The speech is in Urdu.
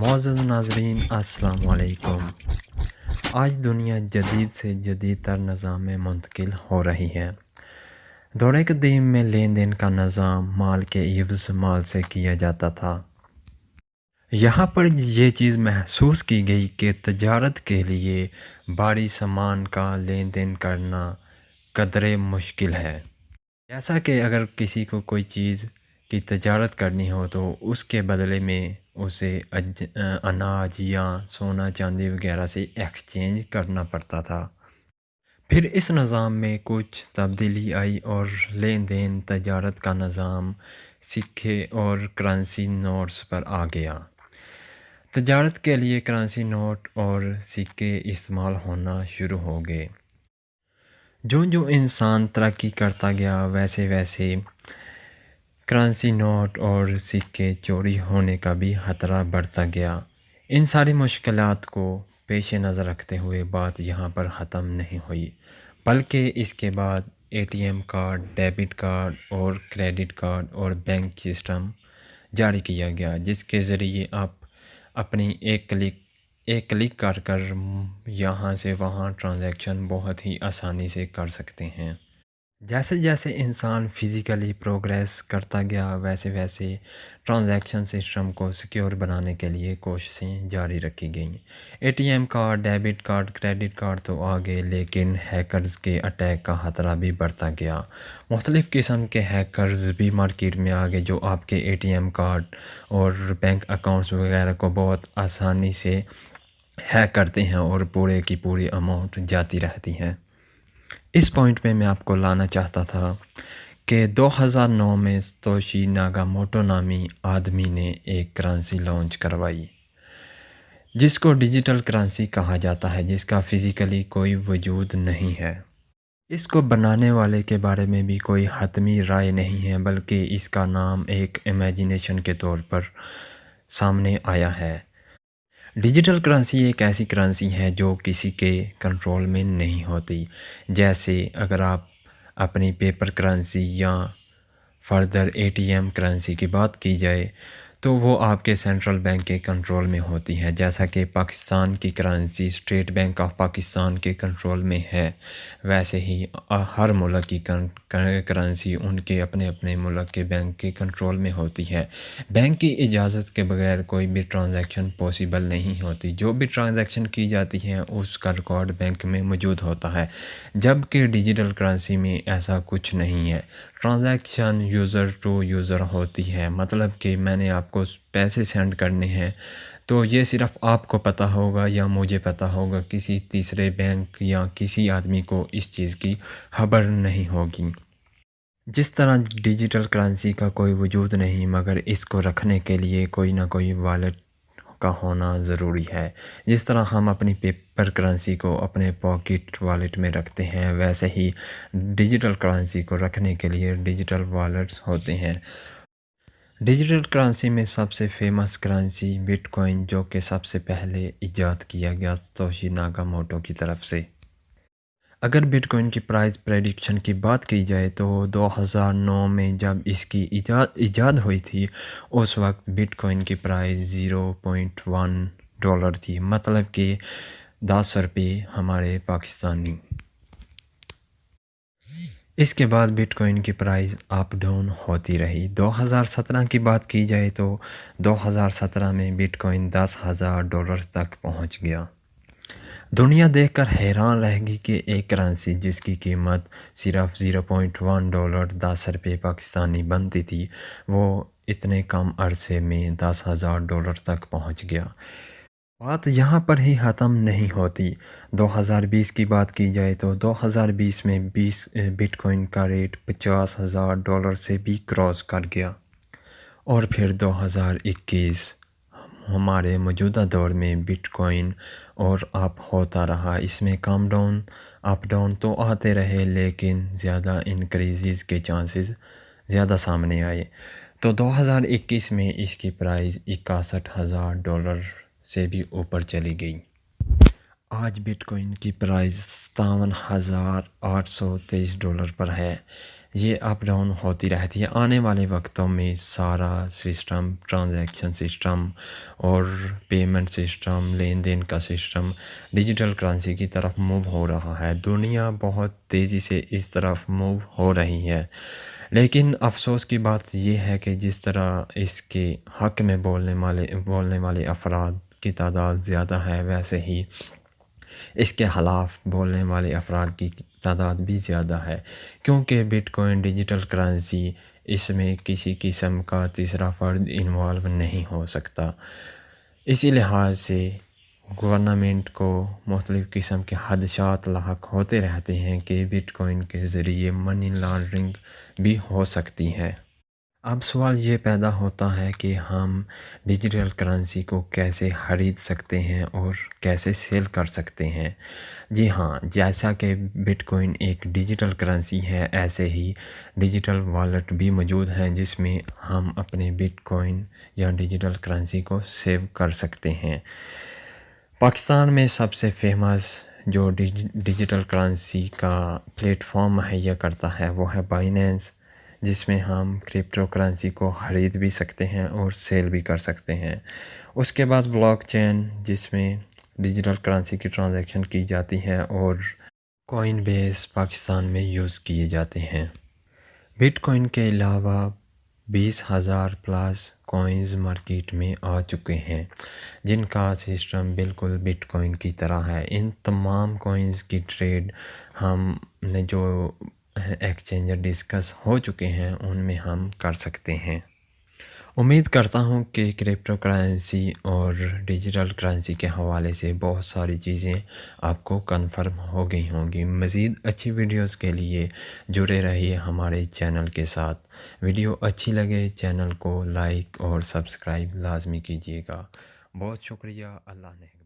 معزز ناظرین السلام علیکم۔ آج دنیا جدید سے جدید تر نظام میں منتقل ہو رہی ہے۔ دور قدیم میں لین دین کا نظام مال کے عوض مال سے کیا جاتا تھا۔ یہاں پر یہ چیز محسوس کی گئی کہ تجارت کے لیے بھاری سامان کا لین دین کرنا قدرے مشکل ہے۔ جیسا کہ اگر کسی کو کوئی چیز کی تجارت کرنی ہو تو اس کے بدلے میں اسے اناج یا سونا چاندی وغیرہ سے ایکسچینج کرنا پڑتا تھا۔ پھر اس نظام میں کچھ تبدیلی آئی اور لین دین تجارت کا نظام سکے اور کرنسی نوٹس پر آ گیا۔ تجارت کے لیے کرنسی نوٹ اور سکے استعمال ہونا شروع ہو گئے۔ جو انسان ترقی کرتا گیا ویسے ویسے کرنسی نوٹ اور سکے چوری ہونے کا بھی خطرہ بڑھتا گیا۔ ان ساری مشکلات کو پیش نظر رکھتے ہوئے بات یہاں پر ختم نہیں ہوئی، بلکہ اس کے بعد ATM کارڈ، ڈیبٹ کارڈ اور کریڈٹ کارڈ اور بینک سسٹم جاری کیا گیا، جس کے ذریعے آپ اپنی ایک کلک کر یہاں سے وہاں ٹرانزیکشن بہت ہی آسانی سے کر سکتے ہیں۔ جیسے جیسے انسان فزیکلی پروگریس کرتا گیا ویسے ویسے ٹرانزیکشن سسٹم کو سیکیور بنانے کے لیے کوششیں جاری رکھی گئیں۔ ATM card, debit card, credit card تو آ گئے، لیکن ہیکرز کے اٹیک کا خطرہ بھی بڑھتا گیا۔ مختلف قسم کے ہیکرز بھی مارکیٹ میں آ گئے جو آپ کے ATM کارڈ اور بینک اکاؤنٹس وغیرہ کو بہت آسانی سے ہیک کرتے ہیں اور پورے کی پوری اماؤنٹ جاتی رہتی ہے۔ اس پوائنٹ پہ میں آپ کو لانا چاہتا تھا کہ 2009 میں ستوشی ناکاموٹو نامی آدمی نے ایک کرنسی لانچ کروائی جس کو ڈیجیٹل کرنسی کہا جاتا ہے، جس کا فزیکلی کوئی وجود نہیں ہے۔ اس کو بنانے والے کے بارے میں بھی کوئی حتمی رائے نہیں ہے، بلکہ اس کا نام ایک امیجینیشن کے طور پر سامنے آیا ہے۔ ڈیجیٹل کرنسی ایک ایسی کرنسی ہے جو کسی کے کنٹرول میں نہیں ہوتی۔ جیسے اگر آپ اپنی پیپر کرنسی یا فردر ATM کرنسی کی بات کی جائے تو وہ آپ کے سینٹرل بینک کے کنٹرول میں ہوتی ہے، جیسا کہ پاکستان کی currency state bank of Pakistan کے کنٹرول میں ہے، ویسے ہی ہر ملک کی کرنسی ان کے اپنے اپنے ملک کے بینک کے کنٹرول میں ہوتی ہے۔ بینک کی اجازت کے بغیر کوئی بھی ٹرانزیکشن پاسبل نہیں ہوتی۔ جو بھی ٹرانزیکشن کی جاتی ہے اس کا ریکارڈ بینک میں موجود ہوتا ہے، جبکہ ڈیجیٹل کرنسی میں ایسا کچھ نہیں ہے۔ ٹرانزیکشن یوزر ٹو یوزر ہوتی ہے، مطلب کہ میں نے آپ کو پیسے سینڈ کرنے ہیں تو یہ صرف آپ کو پتہ ہوگا یا مجھے پتہ ہوگا، کسی تیسرے بینک یا کسی آدمی کو اس چیز کی خبر نہیں ہوگی۔ جس طرح ڈیجیٹل کرنسی کا کوئی وجود نہیں، مگر اس کو رکھنے کے لیے کوئی نہ کوئی والیٹ کا ہونا ضروری ہے۔ جس طرح ہم اپنی پیپر کرنسی کو اپنے پاکٹ والیٹ میں رکھتے ہیں، ویسے ہی ڈیجیٹل کرنسی کو رکھنے کے لیے ڈیجیٹل والیٹس ہوتے ہیں۔ ڈیجیٹل کرنسی میں سب سے فیمس کرنسی بٹ کوائن، جو کہ سب سے پہلے ایجاد کیا گیا ستوشی ناکاموٹو کی طرف سے۔ اگر بٹ کوائن کی پرائز پریڈکشن کی بات کی جائے تو 2009 میں جب اس کی ایجاد ہوئی تھی اس وقت بٹ کوائن کی پرائز $0.1 تھی، مطلب کہ 10 روپے ہمارے پاکستانی۔ اس کے بعد بٹ کوائن کی پرائز اپ ڈاؤن ہوتی رہی۔ 2017 کی بات کی جائے تو 2017 میں بٹ کوائن $10,000 تک پہنچ گیا۔ دنیا دیکھ کر حیران رہ گئی کہ ایک کرنسی جس کی قیمت صرف $0.1 10 روپے پاکستانی بنتی تھی، وہ اتنے کم عرصے میں $10,000 تک پہنچ گیا۔ بات یہاں پر ہی ختم نہیں ہوتی۔ 2020 کی بات کی جائے تو 2020 میں بٹ کوائن کا ریٹ $50,000 سے بھی کراس کر گیا، اور پھر 2021 ہمارے موجودہ دور میں بٹ کوائن اور اپ ہوتا رہا۔ اس میں کم ڈاؤن اپ ڈاؤن تو آتے رہے، لیکن زیادہ انکریزز کے چانسز زیادہ سامنے آئے، تو 2021 میں اس کی پرائز $61,000 سے بھی اوپر چلی گئی۔ آج بٹ کوائن کی پرائز $57,823 پر ہے۔ یہ اپ ڈاؤن ہوتی رہتی ہے۔ آنے والے وقتوں میں سارا سسٹم، ٹرانزیکشن سسٹم اور پیمنٹ سسٹم، لین دین کا سسٹم ڈیجیٹل کرنسی کی طرف موو ہو رہا ہے۔ دنیا بہت تیزی سے اس طرف موو ہو رہی ہے، لیکن افسوس کی بات یہ ہے کہ جس طرح اس کے حق میں بولنے والے افراد کی تعداد زیادہ ہے، ویسے ہی اس کے خلاف بولنے والے افراد کی تعداد بھی زیادہ ہے، کیونکہ بٹ کوائن ڈیجیٹل کرنسی، اس میں کسی قسم کا تیسرا فرد انوالو نہیں ہو سکتا۔ اسی لحاظ سے گورنمنٹ کو مختلف قسم کے خدشات لاحق ہوتے رہتے ہیں کہ بٹ کوائن کے ذریعے منی لانڈرنگ بھی ہو سکتی ہے۔ اب سوال یہ پیدا ہوتا ہے کہ ہم ڈیجیٹل کرنسی کو کیسے خرید سکتے ہیں اور کیسے سیل کر سکتے ہیں۔ جی ہاں، جیسا کہ بٹ کوائن ایک ڈیجیٹل کرنسی ہے، ایسے ہی ڈیجیٹل والیٹ بھی موجود ہیں جس میں ہم اپنے بٹ کوائن یا ڈیجیٹل کرنسی کو سیو کر سکتے ہیں۔ پاکستان میں سب سے فیمس جو ڈیجیٹل کرنسی کا پلیٹ فارم مہیا کرتا ہے وہ ہے بائنینس، جس میں ہم کرپٹو کرنسی کو خرید بھی سکتے ہیں اور سیل بھی کر سکتے ہیں۔ اس کے بعد بلاک چین، جس میں ڈیجیٹل کرنسی کی ٹرانزیکشن کی جاتی ہے اور کوائن بیس پاکستان میں یوز کیے جاتے ہیں۔ بٹ کوائن کے علاوہ 20,000 پلس کوائنز مارکیٹ میں آ چکے ہیں جن کا سسٹم بالکل بٹ کوائن کی طرح ہے۔ ان تمام کوائنز کی ٹریڈ ہم نے جو ایکسچینجر ڈسکس ہو چکے ہیں ان میں ہم کر سکتے ہیں۔ امید کرتا ہوں کہ کرپٹو کرنسی اور ڈیجیٹل کرنسی کے حوالے سے بہت ساری چیزیں آپ کو کنفرم ہو گئی ہوں گی۔ مزید اچھی ویڈیوز کے لیے جڑے رہیے ہمارے چینل کے ساتھ۔ ویڈیو اچھی لگے چینل کو لائک اور سبسکرائب لازمی کیجیے گا۔ بہت شکریہ، اللہ نے